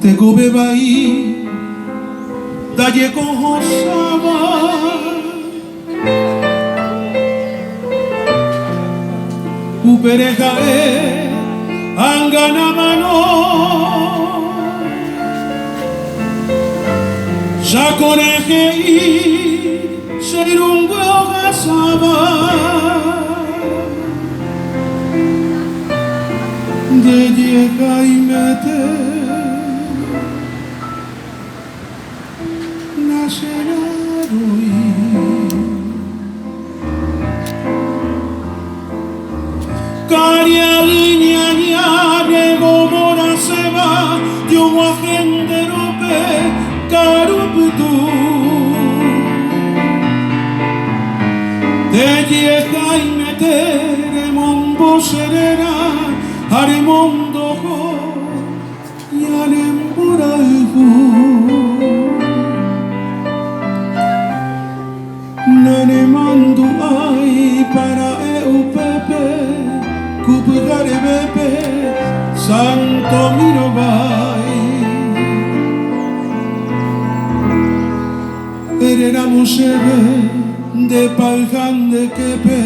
te gobe bai dalle kohosaba uperejae angana mano jakorejei seirungo gasaba de llega y mete naceraroi cariaña nego mora se va yo agente rope caruputu de llega y mete remombo serera Aremondo y Aremburaihu Nane mandu ai para eu pepe Kupugare bepe Santo Mirobai Ereramos ebe de paljan de kepe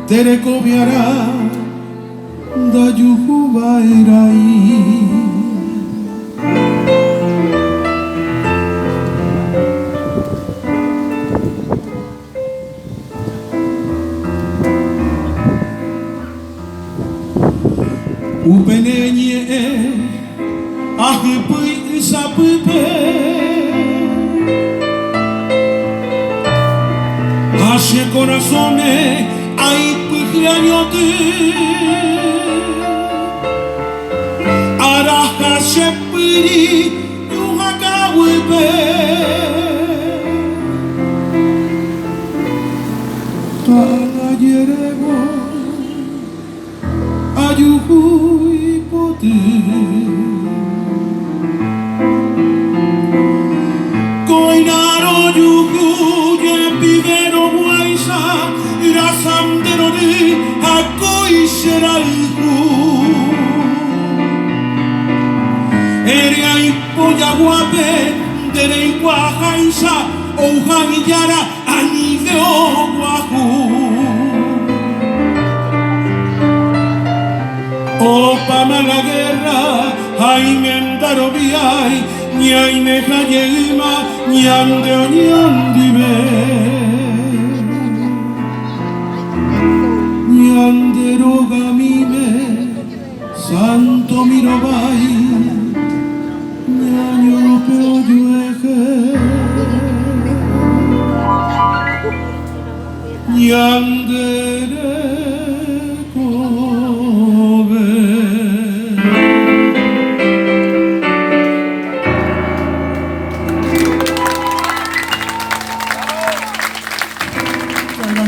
Tere cobiará da Yuhubairai Upenenye ahipui isapupe Hashe corazone aipuhianyote Araha shepiri yuhakawipe Tala yerego ayuhui poti Koinaro yuhu yepigero waisa Irasamdero ni hakoi sheraihu Eria ipoya guape, dere iguajaisa, oujanillara, anideo guaju. Opa mala guerra, jaimendaro biai, ñaime jayeima, ñandeo ñandime. Ñandero gamime, santo mirobai, Ñaño peo